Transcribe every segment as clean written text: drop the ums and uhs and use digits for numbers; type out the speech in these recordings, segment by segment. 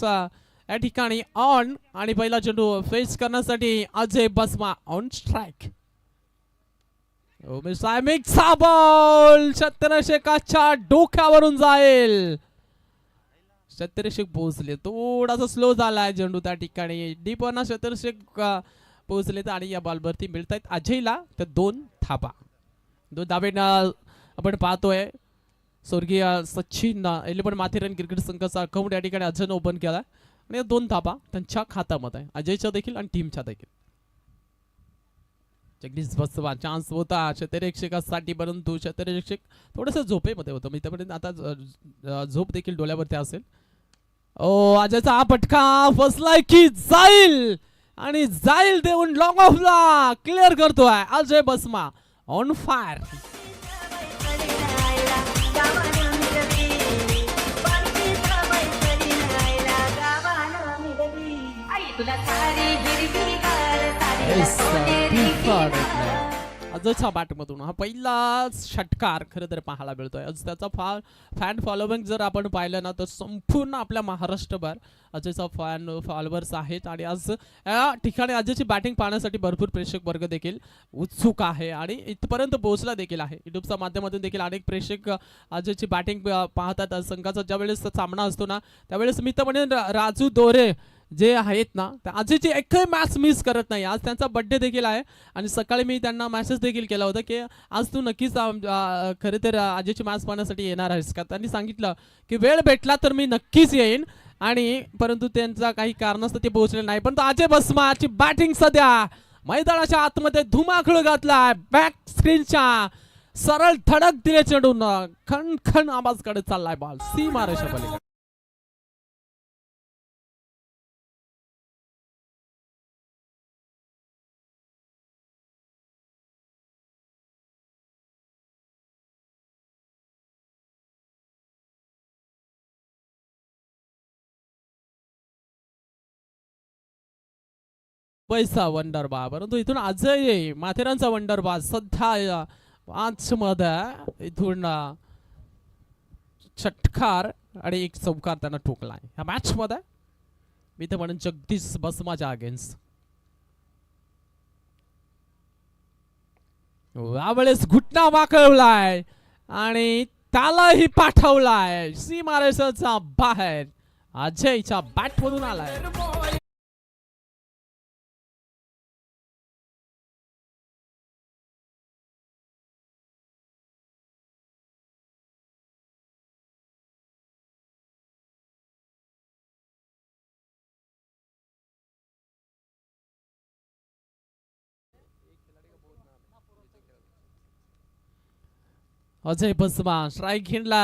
या ठिकाणी ऑन आणि पहिला चेंडू फेस करण्यासाठी अजय बसमा ऑन स्ट्राइक. मिक्सा बॉल चतुरशेकाच्या डोक्यावरून जाईल. चतुरशेक पोहोचले, थोडासा स्लो झालाय चेंडू त्या ठिकाणी. डीपना चतुरशेक पोहोचले आणि या बॉलवरती मिळतायत अजयला तर 2 थापा. 2 धाबे आपण पाहतोय. स्वर्गीय सचिन 11 माथेरान क्रिकेट संघाचा अकाउंट या ठिकाणी अजयने ओपन केला आणि 2 थापा त्यांच्या खात्यामध्ये आहे, अजयच्या देखील आणि टीमच्या देखील. जगदीश बसवा चान्स होता क्षेत्ररक्षकासाठी, परंतु क्षेत्ररक्षक थोडंसं झोपेमध्ये होतं. मी आता झोप देखील डोळ्यावरती असेल. ओ अजयचा हा पटका फसलाय की जाईल आणि जाईल देऊन लॉंग ऑफला क्लिअर करतोय अजय बसमा ऑन फायर. अजयच्या बॅटमधून हा पहिला षटकार खरं तर पाहायला मिळतोय. आज त्याचा फॅन फॉलोविंग जर आपण पाहिलं ना तर संपूर्ण आपल्या महाराष्ट्रभर अजयचा फॅन फॉलोअर्स आहेत आणि आज या ठिकाणी अजयची बॅटिंग पाहण्यासाठी भरपूर प्रेक्षक वर्ग देखील उत्सुक आहे आणि इथपर्यंत पोहोचला देखील आहे. युट्यूबच्या माध्यमातून देखील अनेक प्रेक्षक अजयची बॅटिंग पाहतात. संघाचा ज्या वेळेस सामना असतो ना त्यावेळेस मी तर म्हणेन राजू दोरे जे आहेत ना अजयची एकही मॅच मिस करत नाही. आज त्यांचा बर्थडे देखील आहे आणि सकाळी मी त्यांना मेसेज देखील केला होता की आज तू नक्कीच खरे तर अजयची मॅच पाहण्यासाठी येणार आहेस का. त्यांनी सांगितलं की वेळ भेटला तर मी नक्कीच येईन आणि परंतु त्यांचा काही कारणास्तव ते पोहोचले नाही. पण अजय बसमाची बॅटिंग सध्या मैदानाच्या आतमध्ये धुमाकूळ घातलाय. बॅक स्क्रीनच्या सरळ धडक दिले चेंडून खण खण आवाज काढत चाललाय बॉल सीमा रेषेपलीकडे. पैसा वंडर बा, परंतु इथून अजय माथेरानचा वंडर बा सध्या 5 मध्ये इथून षटकार आणि 1 चौकार त्यांना ठोकलाय ह्या मॅच मध्ये. मी तर म्हणून जगदीश बसमाच्या अगेन्स्ट यावेळेस घुटना वाकवलाय आणि त्यालाही पाठवलाय सीमारेषेच्या बाहेर. अजयच्या बॅट मधून आलाय. अजय बसमा स्ट्राइक घेतला.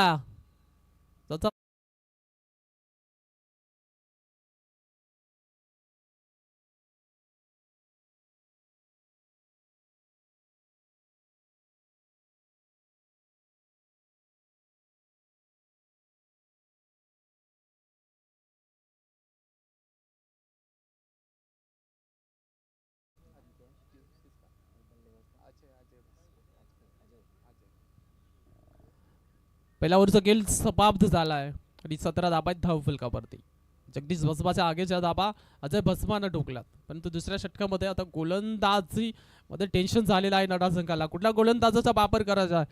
पहिला ओव्हरचा गेल समाप्त झालाय आणि 17 धाबा धाव फलकावरती. जगदीश बसमाच्या आगेच्या धाबा अजय बसमानं ठोकलात, परंतु दुसऱ्या षटकामध्ये आता गोलंदाजी मध्ये टेन्शन झालेलं आहे नडा संघाला. कुठल्या गोलंदाजाचा वापर करायचा.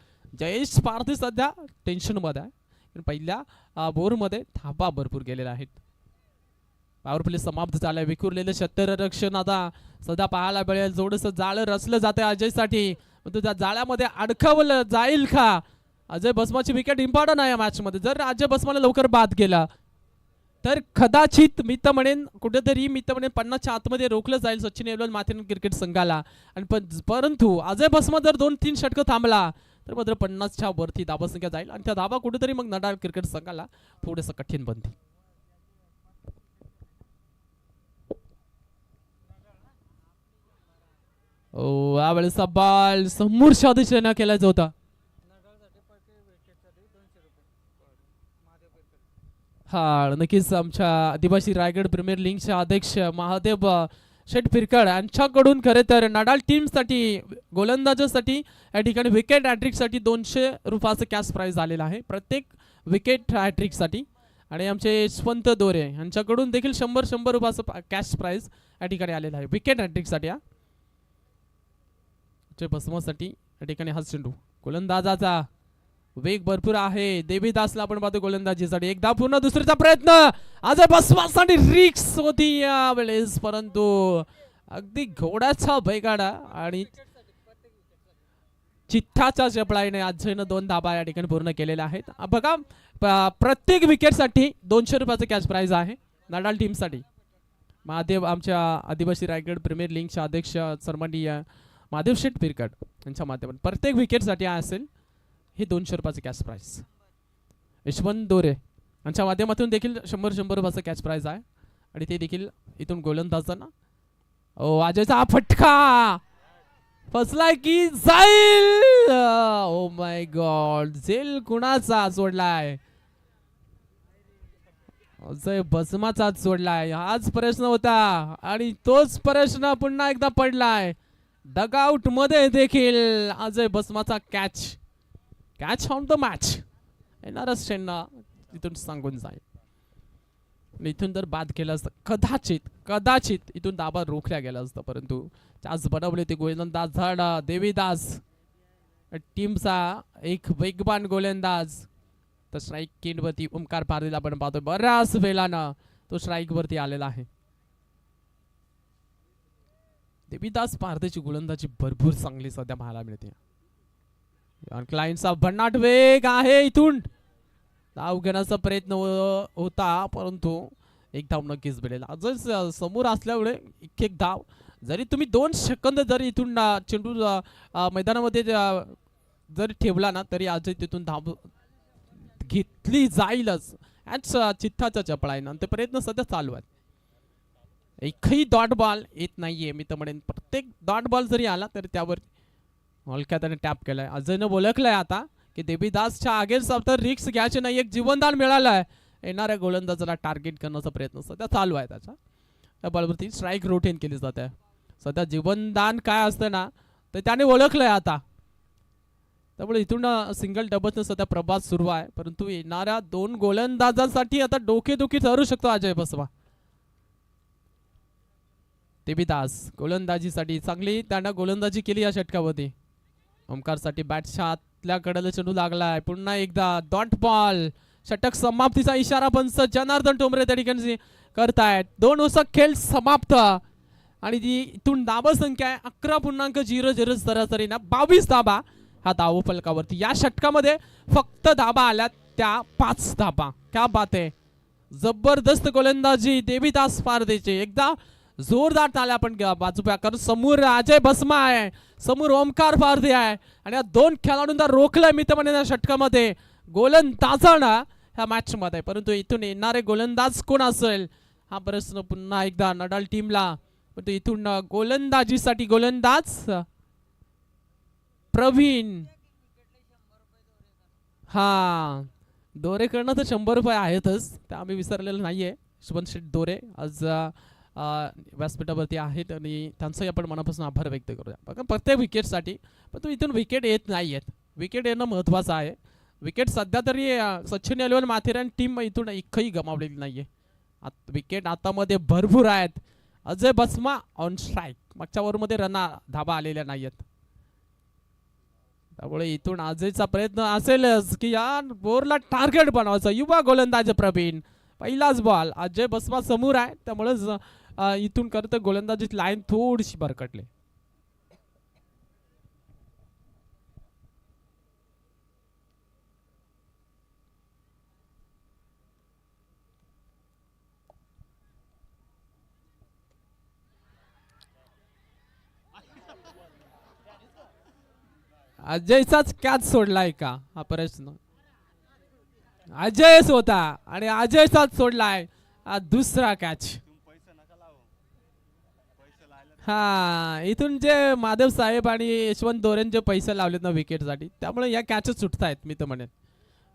जयेश पारधी सध्या टेन्शन मध्ये आहे. पहिल्या बोरमध्ये धाबा भरपूर गेलेल्या आहेत. पॉवर प्ले समाप्त झालाय. विखुरलेलं क्षेत्ररक्षण आता सध्या पाहायला मिळेल. थोडंसं जाळं रचलं जाते अजयसाठी, परंतु त्या जाळ्यामध्ये अडकवलं जाईल का. अजय बसमाची विकेट इम्पॉर्टंट आहे या मॅच मध्ये. जर अजय बसमाला लवकर बाद केला तर कदाचित मी तर म्हणेन कुठेतरी 50च्या आतमध्ये रोखलं जाईल सचिन 11 माथेरान क्रिकेट संघाला. आणि परंतु अजय बसमा जर 2-3 षटकं थांबला तर मात्र 50च्या वरती धाबा संख्या जाईल आणि त्या धाबा कुठेतरी मग नडाळ क्रिकेट संघाला थोडंसं कठीण बनते. यावेळेस बॉल समोरच्या दिशेने केलाच होता. हा नक्कीच आमच्या आदिवासी रायगड प्रीमियर लीगचे अध्यक्ष महादेव शेठ पिरकड यांच्याकडून खरे तर नडाल टीमसाठी गोलंदाजासाठी या ठिकाणी विकेट हॅट्रिकसाठी 200 रुपयाचं कॅश प्राइज आलेलं आहे प्रत्येक विकेट हॅट्रिकसाठी. आणि आमचे यशवंत दोरे यांच्याकडून देखील 100 रुपयाचं कॅश प्राइज या ठिकाणी आलेलं आहे विकेट हॅट्रिकसाठी. बसमासाठी या ठिकाणी हा चेंडू गोलंदाजाचा वेग भरपूर आहे. देवीदासला आपण पाहतो गोलंदाजीसाठी एकदा पूर्ण दुसरीचा प्रयत्न आज बसवासाठी रिक्स होती यावेळेस, परंतु अगदी घोड्याचा बैगाडा आणि चिठ्ठाच्या चपळाईने अजयनं 2 धाबा या ठिकाणी पूर्ण केलेल्या आहेत. बघा प्रत्येक विकेटसाठी 200 रुपयाचं कॅश प्राइज आहे नडाल टीमसाठी. महादेव आमच्या आदिवासी रायगड प्रीमियर लीगचे अध्यक्ष सन्माननीय महादेव शेठ पिरकड यांच्या माध्यमातून प्रत्येक विकेटसाठी असेल हे 200 रुपयाचं कॅश प्राइज. यशवंत दोरे यांच्या माध्यमातून देखील 100 रुपयाचं कॅश प्राइज आहे आणि ते देखील इथून गोलंदाजांना अजयचा फटका फसलाय की जाईल. ओ माय गॉड, जेल कुणाचा सोडलाय? अजय बसमाचा सोडलाय. हाच प्रश्न होता आणि तोच प्रश्न पुन्हा एकदा पडलाय. डगआउट मध्ये देखील अजय बसमाचा कॅच ऑन द मॅच येणारच त्यांना इथून सांगून जाईल. इथून जर बाद केलं असतं कदाचित इथून दाबा रोखल्या गेला असतं, परंतु चान्स बनवले ते गोलंदाज झाडा देवीदास टीमचा एक वेगवान गोलंदाज. तर स्ट्राईक केंडवरती ओमकार पारदीला आपण पाहतोय बऱ्याच वेळानं तो स्ट्राईक वरती आलेला आहे. देवीदास पारदेची गोलंदाजी भरपूर चांगली सध्या पाहायला मिळते. क्लायंटचा भन्नाट वेग आहे. इथून धाव घेण्याचा प्रयत्न होता, परंतु एक धाव नक्कीच मिळेल. जर समोर असल्यामुळे एक धाव जरी तुम्ही 2 सेकंद जरी इथून चेंडू मैदानामध्ये जरी ठेवला ना तरी आज तिथून धाव घेतली जाईलच. चिठ्ठाच्या चपळाईनं ते प्रयत्न सध्या चालू आहेत. एकही डॉट बॉल येत नाहीये. मी तर म्हणेन प्रत्येक डॉट बॉल जरी आला तरी त्यावर हलक्या त्याने टॅप केलाय. अजयनं ओळखलंय आता की देवीदासच्या अगेन्स्ट तर रिक्स घ्यायचे नाही. एक जीवनदान मिळालंय. येणाऱ्या गोलंदाजाला टार्गेट करण्याचा प्रयत्न सध्या चालू आहे. त्या बॉलवरती स्ट्राईक रोटेन केली जाते. सध्या जीवनदान काय असतं ना तर त्याने ओळखलंय आता. त्यामुळे इथून सिंगल डबलनं सध्या प्रवास सुरू आहे, परंतु येणाऱ्या 2 गोलंदाजांसाठी आता डोकेदुखी ठरू शकतो अजय बसवा. देवीदास गोलंदाजीसाठी चांगली त्यानं गोलंदाजी केली या षटकामध्ये. ओमकारसाठी बॅटच्या आतल्या कडेला चेंडू लागलाय. पुन्हा एकदा डॉट बॉल. षटक समाप्तीचा इशारा पंच जनार्दन टोमरे त्या ठिकाणी करतायत. 2 खेळ समाप्त आणि ती इथून धाबा संख्या आहे 11.00 सरासरीनं 22 धाबा हा धाव फलकावरती. या षटकामध्ये फक्त धाबा आल्यात त्या 5 धाबा. क्या बात आहे, जबरदस्त गोलंदाजी देवीदास पारदेची. एकदा जोरदार टाळ्या आपण बाजूप्या करून. समोर अजय बसमा आहे, समोर ओमकार पारदे आहे आणि या 2 खेळाडूंना रोखलंय मी तर म्हणेन या षटकामध्ये गोलंदाजानं ह्या मॅच मध्ये. परंतु इथून येणारे गोलंदाज कोण असेल हा प्रश्न पुन्हा एकदा नडाल टीमला. परंतु इथून गोलंदाजीसाठी गोलंदाज प्रवीण. हा दोरे करणं तर 100 रुपये आहेतच, ते आम्ही विसरलेलं नाहीये. यशवंत शेठ दोरे आज व्यासपीठावरती आहेत आणि त्यांचाही आपण मनापासून आभार व्यक्त करूया. बघा प्रत्येक विकेटसाठी, पण तो इथून विकेट येत नाही आहेत. विकेट येणं महत्त्वाचं आहे. विकेट सध्या तरी सचिन एलेवन माथेरान टीम इथून एकही गमावलेली नाहीये. विकेट आतामध्ये भरपूर आहेत. अजय बसमा ऑन स्ट्राईक. मागच्या ओव्हरमध्ये धाबा आलेल्या नाहीयेत. त्यामुळे इथून अजयचा प्रयत्न असेलच की या बोरला टार्गेट बनवायचं. युवा गोलंदाज प्रवीण. पहिलाच बॉल अजय बसमा समोर आहे, त्यामुळे इथून करत गोलंदाजीची लाईन थोडीशी भरकटली. अजयचाच कॅच सोडलाय का हा प्रश्न? अजयच होता आणि अजयचाच सोडलाय हा दुसरा कॅच. हा इथून जे माधव साहेब आणि यशवंत दोरेंचे पैसे लावलेत ना विकेटसाठी, त्यामुळे या कॅचच सुटतायत. मी तर म्हणेन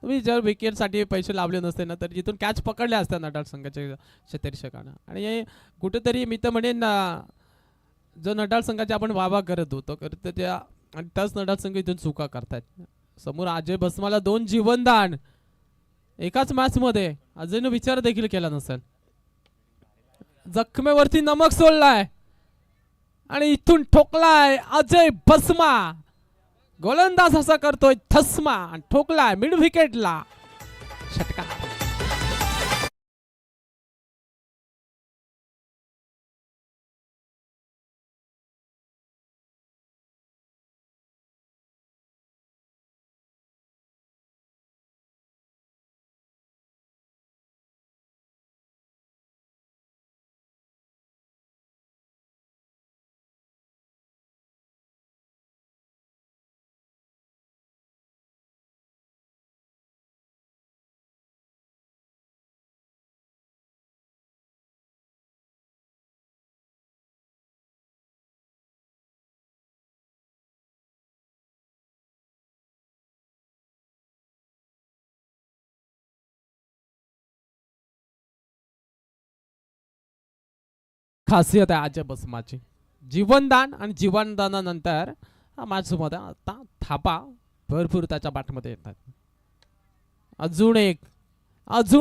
तुम्ही जर विकेटसाठी पैसे लावले नसते ना तर इथून कॅच पकडले असत्या नटाल संघाच्या क्षेत्ररक्षकानं. आणि कुठेतरी मी तर म्हणेन जो नटाल संघाचे आपण वावा करत होतो त्या आणि त्याच नटाल संघ इथून चुका करतायत. समोर अजय बसमाला 2 जीवनदान एकाच मॅच मध्ये अजून विचार देखील केला नसेल. जखमेवरती नमक सोडलाय आणि इथून ठोकलाय अजय बसमा. गोलंदाज असा करतोय थस्मा आणि ठोकलाय मिड विकेटला षटकार. खासियत आहे अजय बसमाची, जीवनदान आणि जीवनदानानंतर मॅच मध्ये आता थापा भरपूर त्याच्या बॅटमध्ये येतात. अजून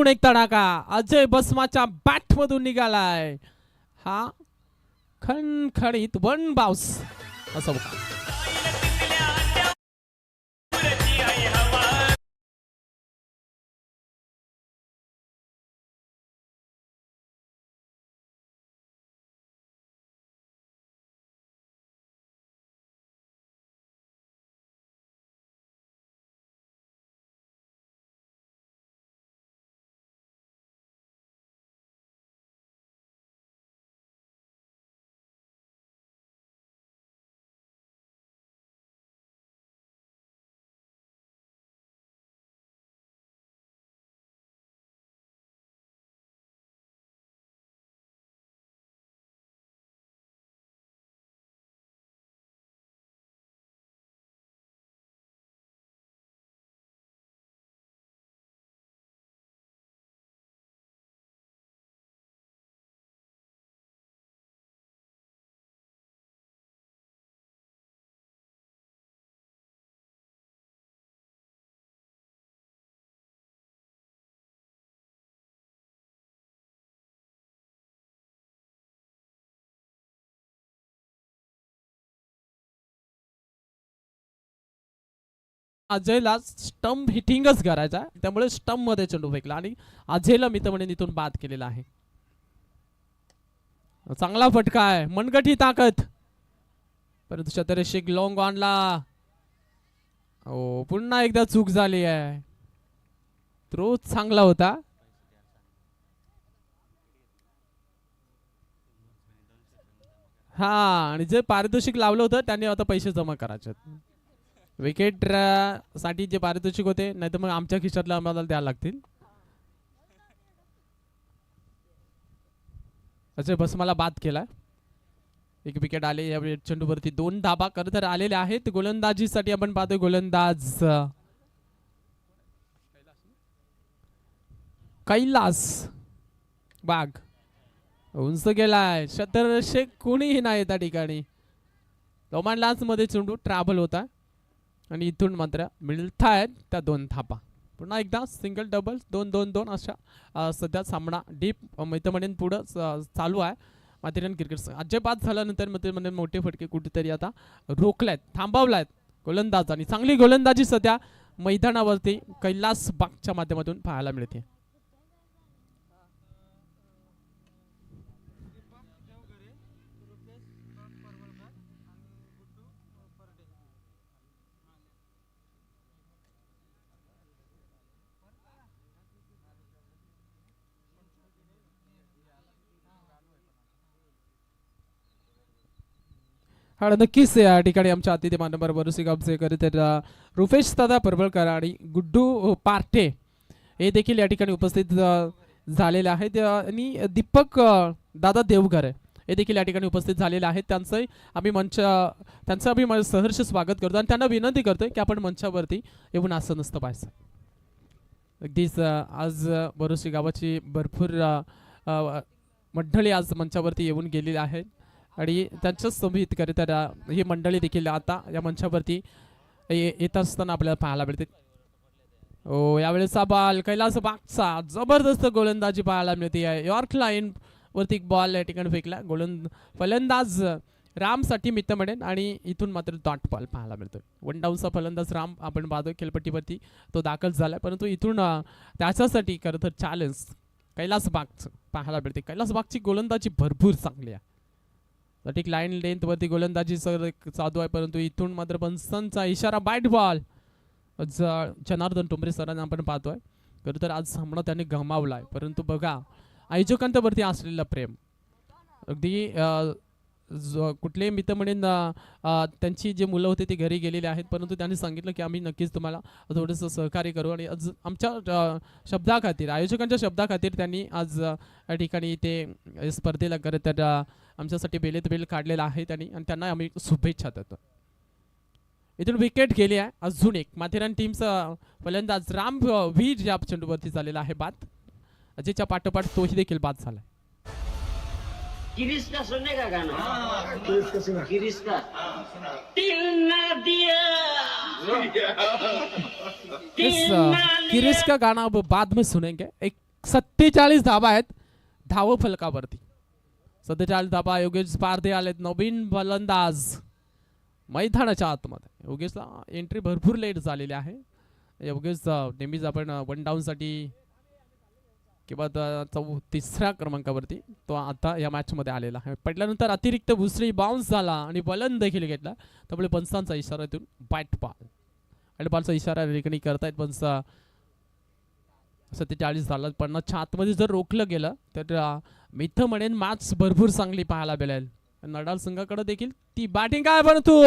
एक तडाखा अजय बसमाच्या बॅट मधून निघालाय. हा खणखणीत वन बाउस असं बघा. अजयला स्टंप हिटिंगच करायचा, त्यामुळे स्टंप मध्ये चेंडू फेकला आणि अजयला मित्रमंडळीने इथून बाद केलेला आहे. चांगला फटका आहे, मनगटी ताकद, परंतु शतरेषिक लॉंग ऑनला ओ पुन्हा एकदा चूक झाली आहे. थ्रो चांगला होता. हा आणि जे पारितोषिक लावलं होतं त्यांनी आता पैसे जमा करायचे. विकेट साठी जे पारितोषिक होते, नाही तर मग आमच्या खिशातला आम्हाला द्यायला लागतील. अजय बसमाला बाद केला. एक विकेट आले या चेंडूवरती. 2 धाबा खरं आलेले आहेत. गोलंदाजीसाठी आपण पाहतोय गोलंदाज कैलास बाग उंच गेलाय. शतरशे कोणीही नाही त्या ठिकाणी. रोमन लान्स मध्ये चेंडू ट्रॅव्हल होता आणि इथून मात्र मिळतायत त्या 2 थापा. पुन्हा एकदा सिंगल डबल 2-2-2 अशा सध्या सामना डीप मैत्रीण पुढं चालू आहे. माथेरान क्रिकेट अजय बाद झाल्यानंतर मैत्रीण मोठे फटके कुठेतरी आता रोखल्यात, थांबवल्यात गोलंदाजांनी. चांगली गोलंदाजी सध्या मैदानावरती कैलास बागच्या माध्यमातून पाहायला मिळते. हा नक्कीच या ठिकाणी आमच्या अतिथी मान्यवर बरुसी गावचेकर तर रुपेश दादा परबळकर आणि गुड्डू पार्टे हे देखील या ठिकाणी उपस्थित झालेले आहेत. आणि दीपक दादा देवघर हे देखील या ठिकाणी उपस्थित झालेले आहेत. त्यांचं आम्ही सहर्ष स्वागत करतो आणि त्यांना विनंती करतोय की आपण मंचावरती येऊन असं नसतं पाहिजे. अगदीच आज बरुसी गावाची भरपूर मंडळी आज मंचावरती येऊन गेलेली आहेत आणि त्यांच्याच समित करिता ही मंडळी देखील आता या मंचावरती येत असताना आपल्याला पाहायला मिळते. हो, यावेळेसचा बॉल कैलास बागचा जबरदस्त गोलंदाजी पाहायला मिळते आहे. यॉर्क लाईन वरती बॉल या ठिकाणी फेकला. फलंदाज रामसाठी मित्र मिळेल आणि इथून मात्र डॉट बॉल पाहायला मिळतोय. वन डाऊनचा फलंदाज राम आपण पाहतोय खेळपट्टीवरती तो दाखल झालाय, परंतु इथून त्याच्यासाठी खरं तर चॅलेंज कैलास बागचं पाहायला मिळते. कैलास बागची गोलंदाजी भरपूर चांगली आहे. सटीक लाईन लेंथ वरती गोलंदाजी सर चालू आहे, परंतु इथून मात्र पंचांचा इशारा बॅट बॉल. जनार्दन टोंबरे सरांना आपण पाहतोय. खरं तर आज सामना त्यांनी गमावलाय, परंतु बघा आयोजकांवरती असलेलं प्रेम अगदी कुठलेही मित्र म्हणेन त्यांची जे मुलं होती ती घरी गेलेली आहेत, परंतु त्यांनी सांगितलं की आम्ही नक्कीच तुम्हाला थोडंसं सहकार्य करू आणि आज आमच्या शब्दाखातीर आयोजकांच्या शब्दाखातीर त्यांनी आज या ठिकाणी ते स्पर्धेला खरं तर आमच्यासाठी बेलेत बेल काढलेला आहे त्यांनी आणि त्यांना आम्ही शुभेच्छा देतो. इथून विकेट गेली आहे. अजून एक माथेरान टीमचा फलंदाज राम वीर या चेंडूवरती झालेला आहे बाद. अजयच्या पाठोपाठ तोही देखील बाद झाला. गिरीश का सुनने का गाना गिरीश का दिल ना दिया गिरीश का गाना अब बाद में सुनेंगे. एक 47 धाबा आहेत धाव फलकावरती. 47 धाबा. योगेश पारदे आलेत नवीन फलंदाज मैदानाच्या आतमध्ये. योगेशला एंट्री भरपूर लेट झालेली आहे. योगेश नेहमीच आपण वन डाऊन साठी किंवा तिसऱ्या क्रमांकावरती तो आता या मॅच मध्ये आलेला आहे. पडल्यानंतर अतिरिक्त भुसरी बाउन्स झाला आणि बलन देखील घेतला, त्यामुळे पंचांचा इशारा देऊन बॅट बॉल आणि बॉलचा इशारा रेकणी करतायत पंच. 47 झाला. 50च्या आतमध्ये जर रोखलं गेलं तर मिथ म्हणेन मॅच भरपूर चांगली पाहायला मिळेल. नडाल संघाकडे देखील ती बॅटिंग आहे, परंतु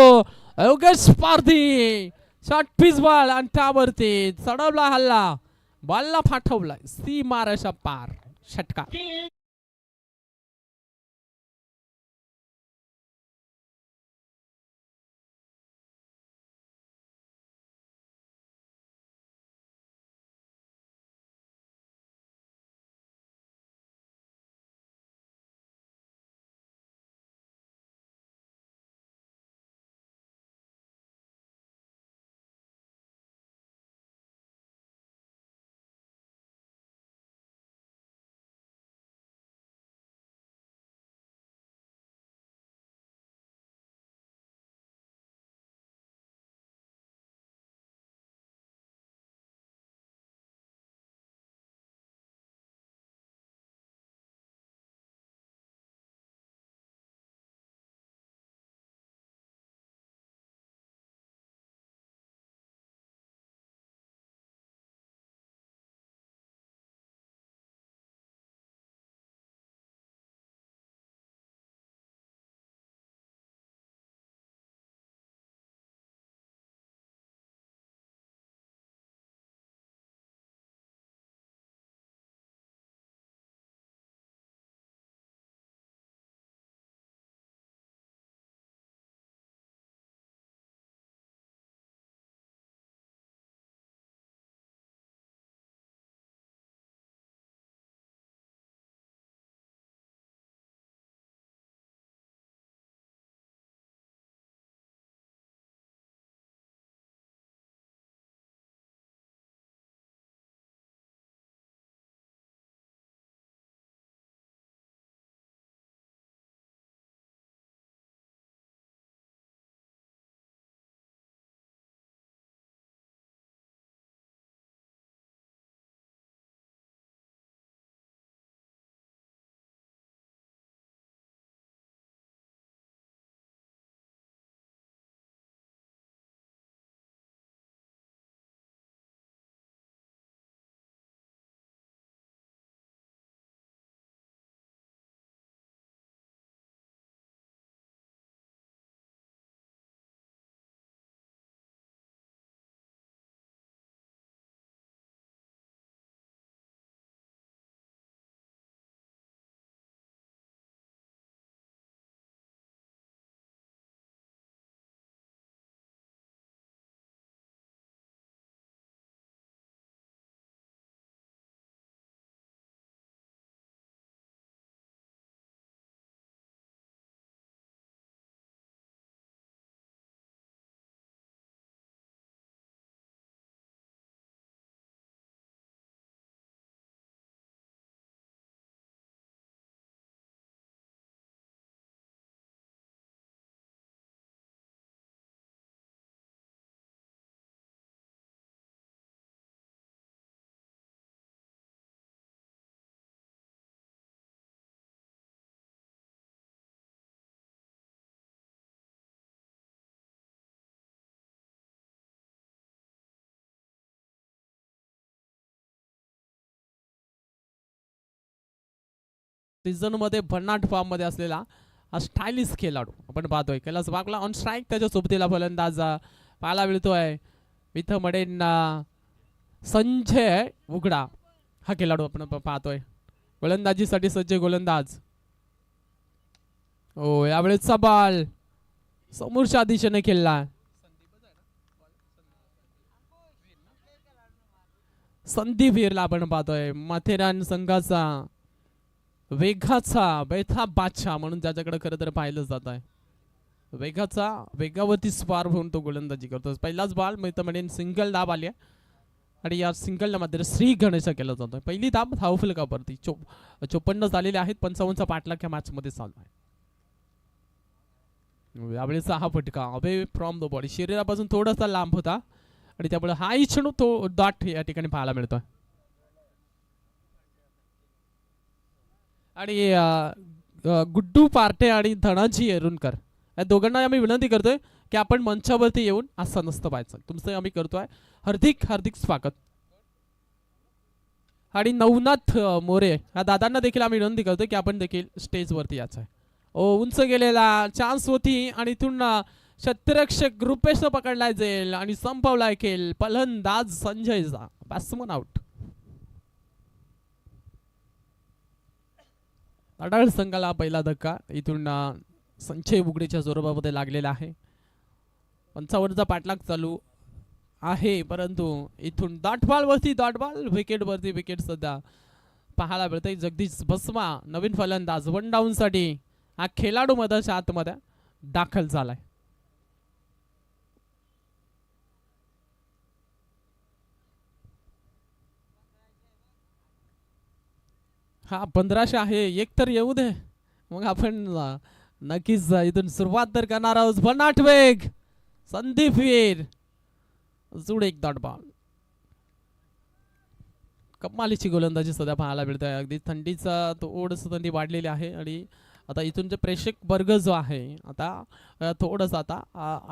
योगेश पारधी शॉर्ट पिच बॉल आणि त्यावरती चढवला हल्ला बॉलला फाठवलाय सीमारेषा पार षटकार. सीझन मध्ये भन्नाट फॉर्म मध्ये असलेला हा स्टायलिश खेळाडू आपण पाहतोय. कैलास बागला ऑन स्ट्राईक त्याच्या सोबतीला फलंदाज पाहायला मिळतोय. इथं मडेन संजय उघडा हा खेळाडू आपण पाहतोय. गोलंदाजीसाठी सज्ज गोलंदाज. ओ यावेळेचा बॉल समोरच्या दिशेने खेळला. संदीप वीरला आपण पाहतोय. माथेरान संघाचा वेगाचा बैथा बादशाह म्हणून ज्याच्याकडे खरं तर पाहिलं जात आहे. वेगाचा वेगावरती स्पार होऊन तो गोलंदाजी करतो. पहिलाच बॉल म्हणेन सिंगल धाब आली आहे आणि या सिंगलला मात्र श्री गणेश केला जातोय. पहिली धाब धावफलकावरती 54 झालेले आहेत. 55चा पाठलाग या मॅच मध्ये चालू आहे. यावेळेचा हा फटका अवे फ्रॉम द बॉडी शरीरापासून थोडासा लांब होता आणि त्यामुळे हा इच्छू तो डॉट या ठिकाणी पाहायला मिळतोय. आणि गुड्डू पार्टे आणि धनाजी येरुणकर या दोघांना आम्ही विनंती करतोय की आपण मंचावरती येऊन असं नसतं पाहायचं. तुमचं आम्ही करतोय हार्दिक हार्दिक स्वागत. आणि नवनाथ मोरे या दादांना देखील आम्ही विनंती करतोय की आपण देखील स्टेजवरती यायचं आहे. उंच गेलेला चान्स होती आणि इथून क्षेत्ररक्षक रुपेश पकडला जाईल आणि संपवला खेळ. फलंदाज संजयचा बॅट्समन आउट. अडाळ संघाला पहिला धक्का इथून संजय बुगडेच्या जोराबामध्ये लागलेला आहे. 55चा पाठलाग चालू आहे परंतु इथून डॉट बॉल वरती डॉट बॉल विकेट वरती विकेट सध्या पाहायला मिळते. जगदीश भस्मा नवीन फलंदाज 1 डाऊन साठी हा खेळाडू मधाच्या आतमध्ये दाखल झालाय. हा 1500 आहे. एक तर येऊ दे मग आपण नक्कीच इथून सुरुवात तर करणार आहोत. भन्नाट वेग संदीप वीर जुड एक डॉट बॉल. कमालीची गोलंदाजी सध्या पाहायला मिळते. अगदी थंडीचा थोडस थंडी वाढलेली आहे आणि आता इथून जे प्रेक्षक वर्ग जो आहे आता थोडंसं आता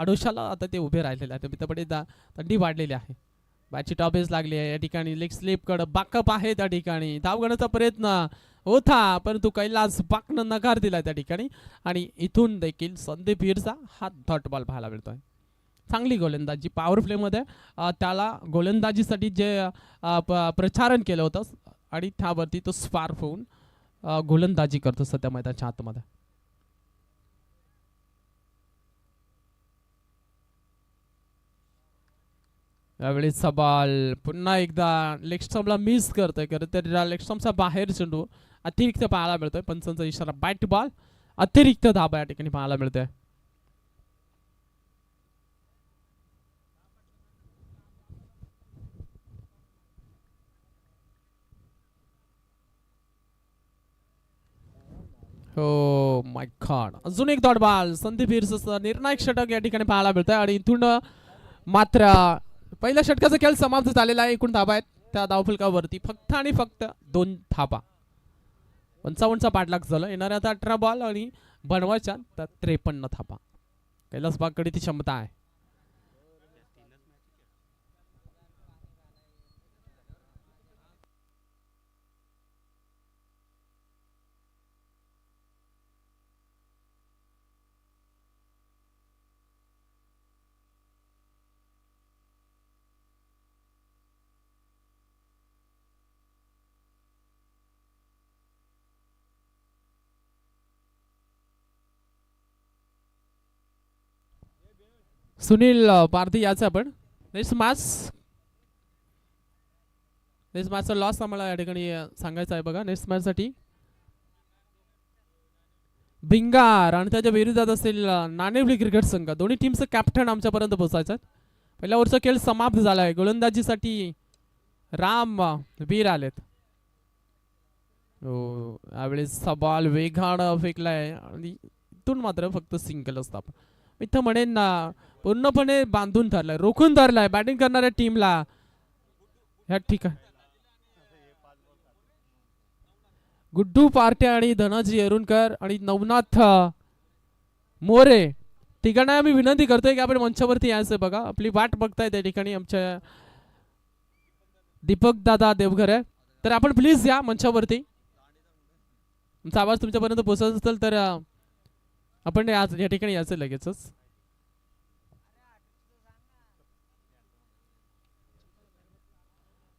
आडोशाला आता ते उभे राहिलेले आहेत. त्यामुळे थंडी वाढलेली आहे. बॅटची टॉपेज लागली आहे या ठिकाणी. लेग स्लिप कडे बाकअप आहे त्या ठिकाणी. धाव घेण्याचा प्रयत्न होता परंतु कैलास बाकनं नकार दिला त्या ठिकाणी आणि इथून देखील संदीप वीरचा हा डॉट बॉल पाहायला मिळतोय. चांगली गोलंदाजी पॉवर प्ले मध्ये त्याला गोलंदाजीसाठी जे प्रचारण केलं होतं आणि त्यावरती तो स्पार्क होऊन गोलंदाजी करतो सध्या मैदानाच्या आतमध्ये. यावेळेचा बॉल पुन्हा एकदा लेग स्टंपला मिस करतोय. खरं तर लेग स्टंपचा बाहेर चेंडू अतिरिक्त पाहायला मिळतोय. पंचांचा इशारा बॅट बॉल अतिरिक्त धाबा या ठिकाणी पाहायला मिळतोय. हो माय गॉड. अजून एक डॉट बॉल संदीप वीरचा निर्णायक षटक या ठिकाणी पाहायला मिळतोय आणि इथून मात्र पहिल्या षटकाचा खेळ समाप्त झालेला आहे. एकूण धाबा आहेत त्या धावफलकावरती फक्त आणि फक्त 2 धाबा. 55चा पाठलाग झाला. येणाऱ्या 18 बॉल आणि बनवायच्या 53 धाबा. कैलास बागकडे ती क्षमता आहे. सुनील पारधी याचं आपण नेक्स्ट मॅचचा लॉस आम्हाला या ठिकाणी सांगायचा आहे बघा. नेक्स्ट मॅच साठी भिंगार आणि त्याच्या विरोधात असेल नाणेवली क्रिकेट संघ. दोन्ही टीमचं कॅप्टन आमच्यापर्यंत पोहोचायचं. पहिल्या ओव्हरचा खेळ समाप्त झाला आहे. गोलंदाजीसाठी राम वीर आलेत. यावेळेस बॉल वेगानं फेकलाय आणि इथून मात्र फक्त सिंगल असतात. इथं म्हणेन पूर्णपणे बांधून धरलाय रोखून धरलाय बॅटिंग करणाऱ्या टीमला ह्या ठिकाणी. गुड्डू पार्टे आणि धनाजी येरुणकर आणि नवनाथ मोरे तिघांना आम्ही विनंती करतोय की आपण मंचावरती यायचं. बघा आपली वाट बघताय त्या ठिकाणी आमच्या दीपक दादा देवघर आहे तर आपण प्लीज या मंचावरती. तुमचा आवाज तुमच्यापर्यंत पोहोचत असेल तर आपण या ठिकाणी यायचं लगेचच.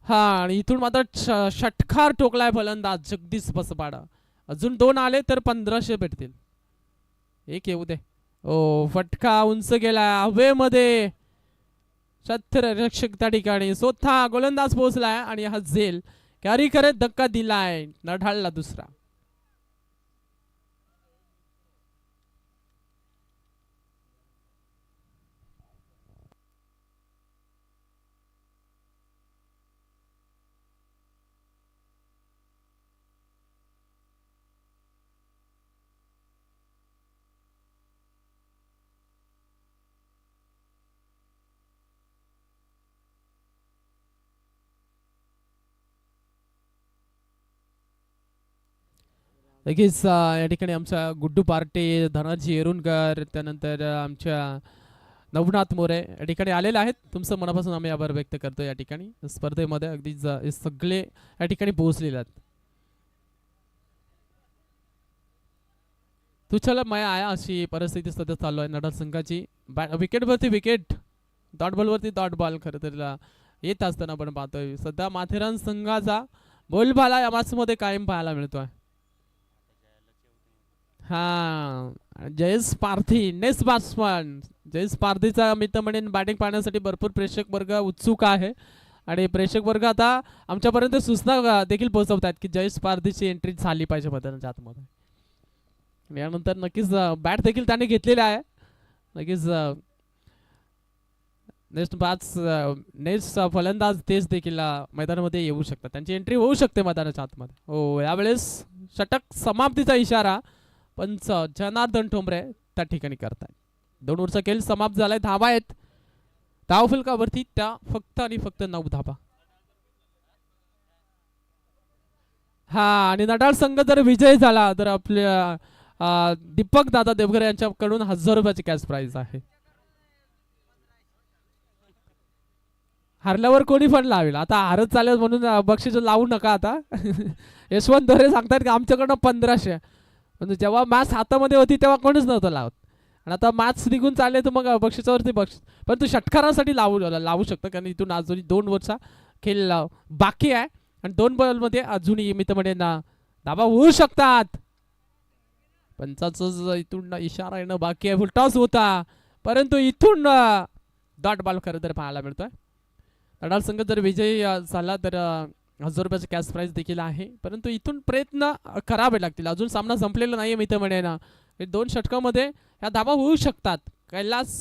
हा आणि इथून मात्र षटकार टोकलाय फलंदाज जगदीश बसपाडा. अजून 2 आले तर 1500 भेटतील. एक येऊ दे. ओ फटका उंच गेला हवेमध्ये. क्षेत्ररक्षक त्या ठिकाणी स्वतः गोलंदाज पोहोचलाय आणि हा झेल कॅरी करत धक्का दिलाय नढाळला दुसरा. लगेच या ठिकाणी आमचा गुड्डू पार्टे, धनाजी येरुणकर, त्यानंतर आमच्या नवनाथ मोरे या ठिकाणी आलेले आहेत. तुमचं मनापासून आम्ही आभार व्यक्त करतो. या ठिकाणी स्पर्धेमध्ये अगदीच हे सगळे या ठिकाणी पोहोचलेले आहेत. तुझ्याला माया आया अशी परिस्थिती सध्या चालू आहे नडाल संघाची. विकेटवरती विकेट, डॉट बॉलवरती डॉट बॉल खरं तर येत असताना आपण पाहतोय. सध्या माथेरान संघाचा बोलबाला या मॅचमध्ये कायम पाहायला मिळतोय. हा जयेश पारधी नेक्स्ट बॅट्समन. जयेश पारधीचा मित्र म्हणून बॅटिंग पाहण्यासाठी भरपूर प्रेक्षक वर्ग उत्सुक आहे आणि प्रेक्षक वर्ग आता आमच्यापर्यंत सूचना देखील पोहोचवत आहेत की जयेश पारधीची एंट्री झाली पाहिजे मैदानाच्या आतमध्ये. यानंतर नक्कीच बॅट देखील त्याने घेतलेला आहे. नक्कीच नेक्स्ट फलंदाज तेच देखील मैदानामध्ये येऊ शकतात. त्यांची एंट्री होऊ शकते मैदानाच्या आतमध्ये. हो यावेळेस षटक समाप्तीचा इशारा पंच जनार्दन ठोंबरे त्या ठिकाणी करतायत. 2 ओव्हरचा खेळ समाप्त झालाय. धाबा आहेत धावफलकावरती त्या फक्त आणि फक्त 9 धाबा. हा आणि नडाळ संघ जर विजय झाला तर आपल्या दीपक दादा देवघर यांच्याकडून 1000 रुपयाची कॅश प्राइज आहे. हरल्यावर कोणी पण लावेल. आता हारत चालेल म्हणून बक्षीस लावू नका आता. यशवंत दोरे सांगतात की आमच्याकडनं 1500. म्हणजे जेव्हा मॅच हातामध्ये होती तेव्हा कोणीच नव्हतं लावत आणि आता मॅच निघून चालले तर मग बक्षिसावरती बक्षीस. पण तू षटकारासाठी लावू शकतं कारण इथून अजूनही 2 ओव्हरचा खेळ बाकी आहे आणि 2 बॉलमध्ये अजूनही मित्रमंडळी धाबा होऊ शकतात. पंचाचं इथून इशारा येणं बाकी आहे. फुलटॉस होता परंतु इथून डॉट बॉल खरं तर पाहायला मिळतोय. नडाल संघ जर विजयी झाला तर 1000 रुपयाची कॅश प्राइज देखील आहे. परंतु इथून प्रयत्न करावे लागतील. अजून सामना संपलेला नाही मित्रमंडळी ना. 2 षटकामध्ये ह्या धाबा होऊ शकतात. कैलास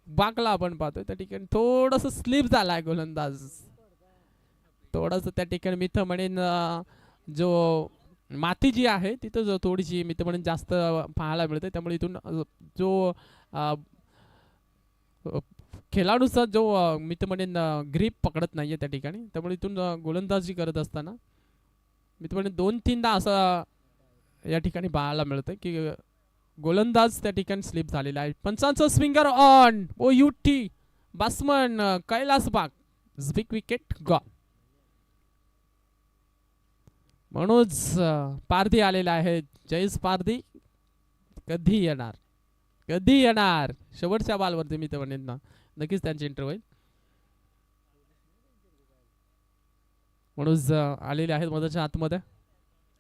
बागला आपण पाहतोय त्या ठिकाणी थोडंसं स्लिप झालाय गोलंदाज. थोडंसं त्या ठिकाणी मित्रमंडळी जो माती जी आहे तिथं जो थोडीशी मित्रमंडळी जास्त पाहायला मिळते. त्यामुळे इथून जो खेळाडूचा जो मित्रमंडळी ग्रीप पकडत नाहीये त्या ठिकाणी. त्यामुळे इथून गोलंदाजी करत असताना मित्रमंडळी 2-3दा असं या ठिकाणी पाहायला मिळतं की गोलंदाज त्या ठिकाणी स्लिप झालेला आहे. पंचांचं swinger on out batsman Kailas Bag big wicket gone. Manoj Pardhi आलेला आहे. जयेश पारधी कधी येणार कधी येणार शेवटच्या बॉलवरती मित्रमंडळींना नक्कीच त्यांची एंट्री होईल. मनोज आलेले आहेत मधाच्या आतमध्ये.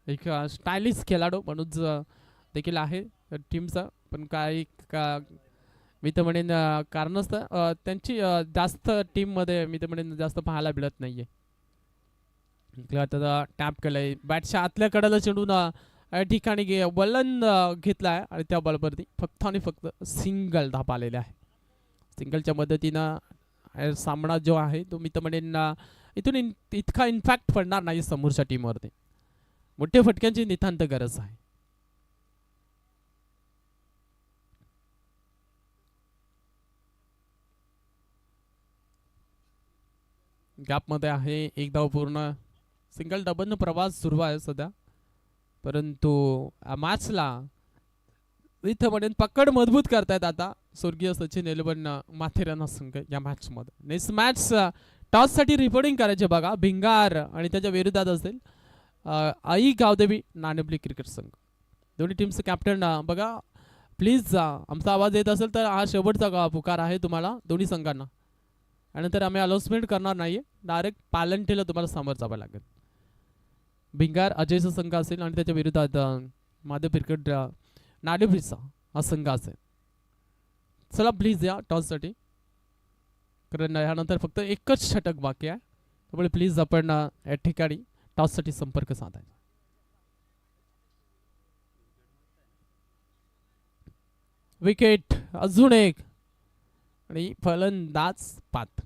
एक स्टायलिश खेळाडू मनोज देखील आहे टीमचा. पण काही मित्रमंडळी कारणास्तव त्यांची जास्त टीममध्ये मित्रमंडळींना जास्त पाहायला मिळत नाहीये. आता टॅप केलंय बॅटच्या आतल्या कडाला चेंडून या ठिकाणी वलन घेतलाय आणि त्या बॉलवरती फक्त आणि फक्त सिंगल धाप आलेले आहे. सिंगलच्या मदतीनं सामना जो आहे तो मित्रमंडळींना इथून इतका इम्पॅक्ट पडणार नाही समोरच्या टीमवरती. मोठ्या फटक्यांची नितांत गरज आहे. गॅपमध्ये आहे 1 धाव पूर्ण. सिंगल डबलनं प्रवास सुरू आहे सध्या. परंतु मॅचला इथं म्हणेन पकड मजबूत करतायत आता स्वर्गीय सचिन एलवन माथेरान संघ या मॅचमध्ये. नेक्स्ट मॅच टॉससाठी रिपोर्टिंग करायचे बघा भिंगार आणि त्याच्या विरोधात असेल आई गावदेवी नाणेबली क्रिकेट संघ. दोन्ही टीमचे कॅप्टन बघा प्लीज, आमचा आवाज येत असेल तर हा शेवटचा पुकार आहे तुम्हाला दोन्ही संघांना. आणि नंतर आम्ही अनाउन्समेंट करणार नाही, डायरेक्ट पालंटेला तुम्हाला समोर जावं लागेल. भिंगार अजयचा संघ असेल आणि त्याच्या विरोधात माधव क्रिकेट नाणेबलीचा हा संघ असेल. चला प्लीज या टॉससाठी, कारण यानंतर फक्त एकच षटक बाकी आहे. त्यामुळे प्लीज आपण या ठिकाणी टॉससाठी संपर्क साधायचा. विकेट अजून एक आणि फलंदाज पात.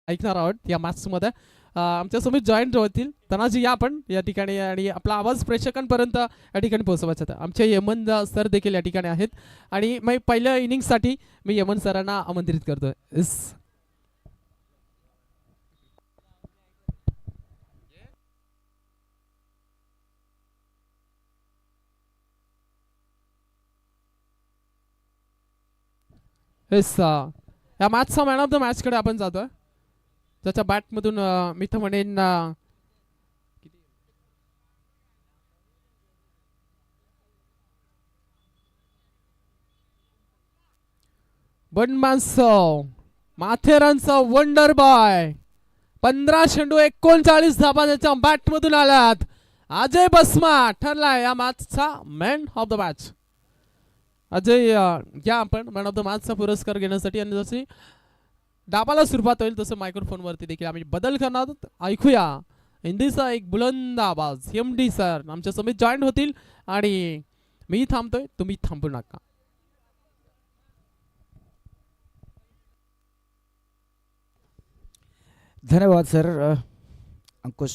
ऐकणार आहोत या मॅचमध्ये. आमच्या समोर जॉईंट होतील तनाजी, या आपण या ठिकाणी आणि आपला आवाज प्रेक्षकांपर्यंत या ठिकाणी पोहोचवायचा आहे. आमचे यमन सर देखील या ठिकाणी आहेत आणि मी पहिल्या इनिंगसाठी मी यमन सरांना आमंत्रित करतोय. या मॅचचा मॅन ऑफ द मॅच कडे आपण जातोय, ज्याच्या बॅटमधून मी तर म्हणेन माथेरानचा वंडर बॉय 15 चेंडू 39 धाबा त्याच्या बॅटमधून आल्यात. अजय बसमा ठरलाय या मॅचचा man of the match. Ajay या आपण मॅन ऑफ द मॅचचा पुरस्कार घेण्यासाठी, आणि जशी डाबाला सुरुवात होईल तसं मायक्रोफोन वरती देखील आम्ही बदल करणार आहोत. ऐकूया हिंदीचा एक बुलंद आवाज. एमडी सर आमच्या समित जॉईन होतील आणि मी थांबतोय, तुम्ही थांबू नका. धन्यवाद सर. अंकुश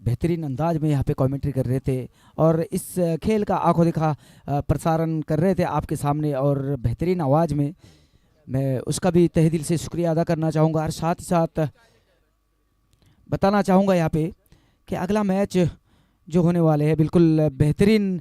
बेहतरीन अंदाज में यहाँ पे कमेंट्री कर रहे थे और इस खेल का आंखों देखा प्रसारण कर रहे थे आपके सामने, और बेहतरीन आवाज़ में मैं उसका भी तहे दिल से शुक्रिया अदा करना चाहूँगा. और साथ ही साथ बताना चाहूँगा यहाँ पे कि अगला मैच जो होने वाले हैं बिल्कुल बेहतरीन